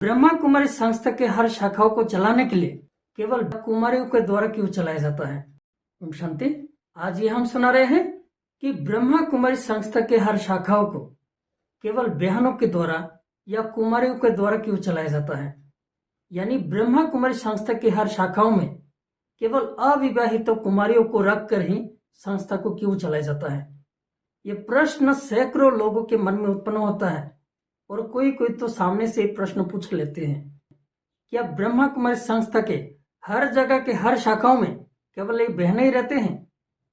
ब्रह्मा कुमारी संस्था के हर शाखाओं को चलाने के लिए केवल कुमारियों के द्वारा क्यों चलाया जाता है? ओम शांति। आज ये हम सुना रहे हैं कि ब्रह्मा कुमारी संस्था के हर शाखाओं को केवल बहनों के द्वारा या कुमारियों के द्वारा क्यों चलाया जाता है। यानी ब्रह्मा कुमारी संस्था की हर शाखाओं में केवल अविवाहित कुमारियों को रखकर ही संस्था को क्यों चलाया जाता है। ये प्रश्न सैकड़ों लोगों के मन में उत्पन्न होता है और कोई कोई तो सामने से प्रश्न पूछ लेते हैं, क्या ब्रह्मा कुमारी संस्था के हर जगह के हर शाखाओं में केवल एक बहनें ही रहते हैं?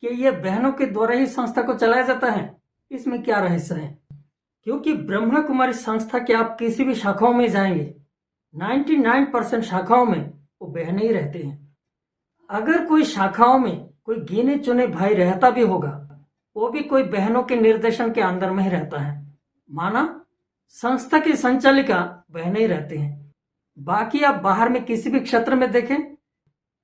कि ये बहनों के द्वारा ही संस्था को चलाया जाता है? इसमें क्या रहस्य है? क्योंकि ब्रह्मा कुमारी संस्था के आप किसी भी शाखाओं में जाएंगे, 99% शाखाओं में वो बहनें ही रहते हैं। अगर कोई शाखाओं में कोई गिने चुने भाई रहता भी होगा, वो भी कोई बहनों के निर्देशन के अंदर में ही रहता है। माना संस्था की संचालिका बहनें ही रहते हैं। बाकी आप बाहर में किसी भी क्षेत्र में देखें,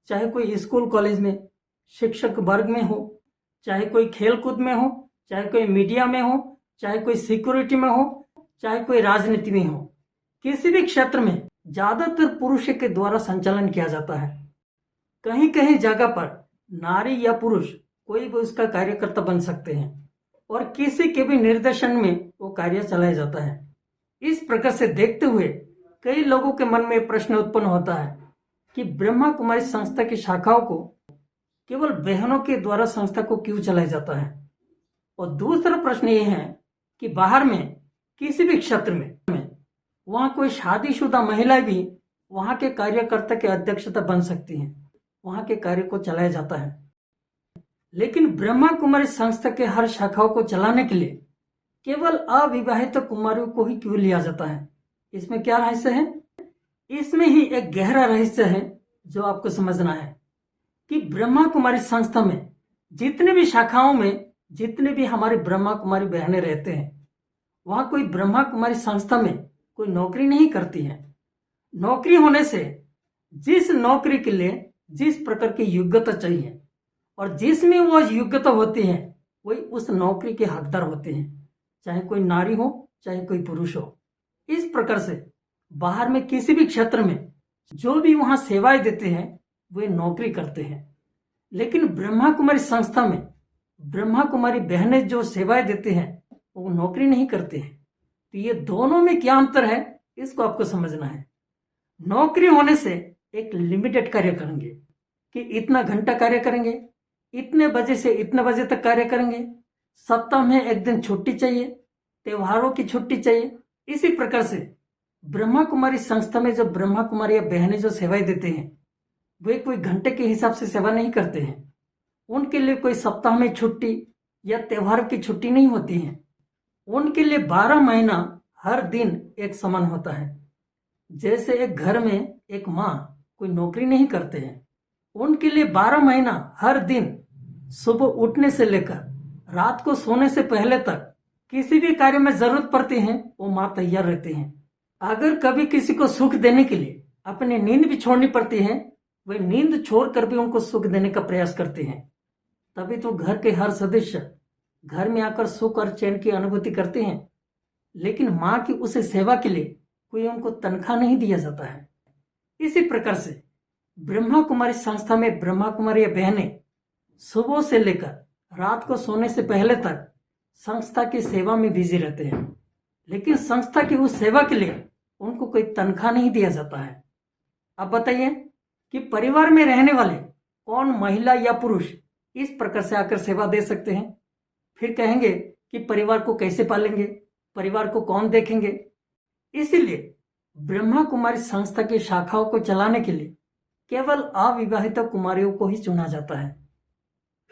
चाहे कोई स्कूल कॉलेज में शिक्षक वर्ग में हो, चाहे कोई खेल कूद में हो, चाहे कोई मीडिया में हो, चाहे कोई सिक्योरिटी में हो, चाहे कोई राजनीति में हो, किसी भी क्षेत्र में ज्यादातर पुरुष के द्वारा संचालन किया जाता है। कहीं कहीं जगह पर नारी या पुरुष कोई भी उसका कार्यकर्ता बन सकते हैं और किसी के भी निर्देशन में वो कार्य चलाया जाता है। इस प्रकार से देखते हुए कई लोगों के मन में प्रश्न उत्पन्न होता है कि ब्रह्मा कुमारी संस्था की शाखाओं को केवल बहनों के द्वारा संस्था को क्यों चलाया जाता है। और दूसरा प्रश्न ये है कि बाहर में किसी भी क्षेत्र में वहां कोई शादीशुदा महिलाएं भी वहां के कार्यकर्ता की अध्यक्षता बन सकती हैं, वहां के कार्य को चलाया जाता है। लेकिन ब्रह्मा कुमारी संस्था के हर शाखाओं को चलाने के लिए केवल अविवाहित कुमारियों को ही क्यों लिया जाता है? इसमें क्या रहस्य है? इसमें ही एक गहरा रहस्य है जो आपको समझना है कि ब्रह्मा कुमारी संस्था में जितने भी शाखाओं में जितने भी हमारी ब्रह्मा कुमारी बहनें रहते हैं, वहां कोई ब्रह्मा कुमारी संस्था में कोई नौकरी नहीं करती है। नौकरी होने से जिस नौकरी के लिए जिस प्रकार की योग्यता चाहिए और जिसमें वो योग्यता होती है वही उस नौकरी के हकदार होते हैं, चाहे कोई नारी हो चाहे कोई पुरुष हो। इस प्रकार से बाहर में किसी भी क्षेत्र में जो भी वहां सेवाएं देते हैं वे नौकरी करते हैं। लेकिन ब्रह्मा कुमारी संस्था में ब्रह्मा कुमारी बहनें जो सेवाएं देते हैं वो नौकरी नहीं करते हैं। तो ये दोनों में क्या अंतर है, इसको आपको समझना है। नौकरी होने से एक लिमिटेड कार्य करेंगे कि इतना घंटा कार्य करेंगे, इतने बजे से इतने बजे तक कार्य करेंगे, सप्ताह में एक दिन छुट्टी चाहिए, त्योहारों की छुट्टी चाहिए। इसी प्रकार से ब्रह्मा कुमारी संस्था में जो ब्रह्मा कुमारी या बहनें जो सेवाएं देते हैं वे कोई घंटे के हिसाब से सेवा नहीं करते हैं। उनके लिए कोई सप्ताह में छुट्टी या त्योहार की छुट्टी नहीं होती है। उनके लिए 12 महीना हर दिन एक समान होता है। जैसे एक घर में एक माँ कोई नौकरी नहीं करते हैं, उनके लिए 12 महीना हर दिन सुबह उठने से लेकर रात को सोने से पहले तक किसी भी कार्य में जरूरत पड़ती है वो माँ तैयार रहते हैं। अगर कभी किसी को सुख देने के लिए अपनी नींद भी छोड़नी पड़ती है, वे नींद छोड़कर भी उनको सुख देने का प्रयास करते हैं। तभी तो घर के हर सदस्य घर में आकर सुख और चैन की अनुभूति करते हैं। लेकिन माँ की उस सेवा के लिए कोई उनको तनख्वाह नहीं दिया जाता है। इसी प्रकार से ब्रह्मा कुमारी संस्था में ब्रह्मा कुमारी बहनें सुबह से लेकर रात को सोने से पहले तक संस्था की सेवा में बिजी रहते हैं। लेकिन संस्था की उस सेवा के लिए उनको कोई तनख्वाह नहीं दिया जाता है। अब बताइए कि परिवार में रहने वाले कौन महिला या पुरुष इस प्रकार से आकर सेवा दे सकते हैं? फिर कहेंगे कि परिवार को कैसे पालेंगे, परिवार को कौन देखेंगे? इसीलिए ब्रह्मा कुमारी संस्था की शाखाओं को चलाने के लिए केवल अविवाहित कुमारियों को ही चुना जाता है।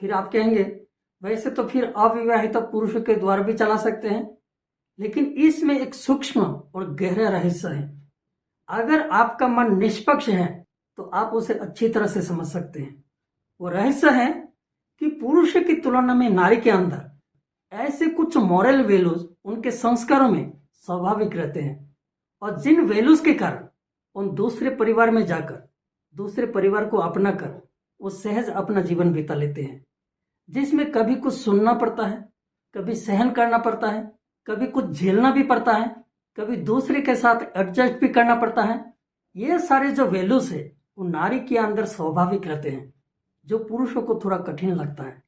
फिर आप कहेंगे वैसे तो फिर अविवाहित पुरुषों के द्वारा भी चला सकते हैं, लेकिन इसमें एक सूक्ष्म और गहरा रहस्य है। अगर आपका मन निष्पक्ष है तो आप उसे अच्छी तरह से समझ सकते हैं। वो रहस्य है कि पुरुष की तुलना में नारी के अंदर ऐसे कुछ मॉरल वैल्यूज उनके संस्कारों में स्वाभाविक रहते हैं और जिन वैल्यूज के कारण उन दूसरे परिवार में जाकर दूसरे परिवार को अपनाकर वो सहज अपना जीवन बिता लेते हैं, जिसमें कभी कुछ सुनना पड़ता है, कभी सहन करना पड़ता है, कभी कुछ झेलना भी पड़ता है, कभी दूसरे के साथ एडजस्ट भी करना पड़ता है। ये सारे जो वैल्यूज है वो नारी के अंदर स्वाभाविक रहते हैं, जो पुरुषों को थोड़ा कठिन लगता है।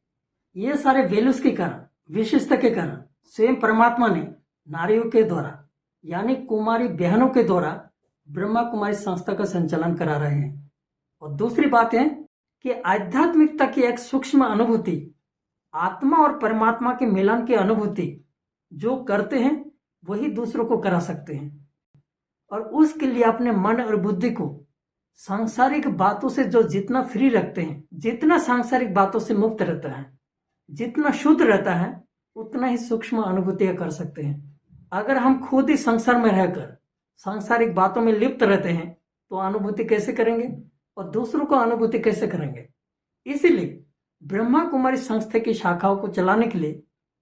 ये सारे वैल्यूज के कारण, विशेषता के कारण स्वयं परमात्मा ने नारियों के द्वारा यानी कुमारी बहनों के द्वारा ब्रह्मा कुमारी संस्था का संचालन करा रहे हैं। और दूसरी बात है कि आध्यात्मिकता की एक सूक्ष्म अनुभूति, आत्मा और परमात्मा के मिलन की अनुभूति जो करते हैं वही दूसरों को करा सकते हैं। और उसके लिए अपने मन और बुद्धि को सांसारिक बातों से जो जितना फ्री रखते हैं, जितना सांसारिक बातों से मुक्त रहता है, जितना शुद्ध रहता है, उतना ही सूक्ष्म अनुभूतियां कर सकते हैं। अगर हम खुद ही संसार में रहकर सांसारिक बातों में लिप्त रहते हैं तो अनुभूति कैसे करेंगे और दूसरों को अनुभूति कैसे करेंगे। इसीलिए ब्रह्मा कुमारी संस्था की शाखाओं को चलाने के लिए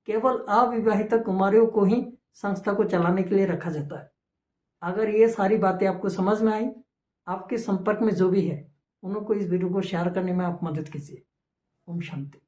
केवल अविवाहित कुमारियों को ही संस्था को चलाने के लिए रखा जाता है। अगर ये सारी बातें आपको समझ में आई, आपके संपर्क में जो भी है उनको इस वीडियो को शेयर करने में आप मदद कीजिए। ओम शांति।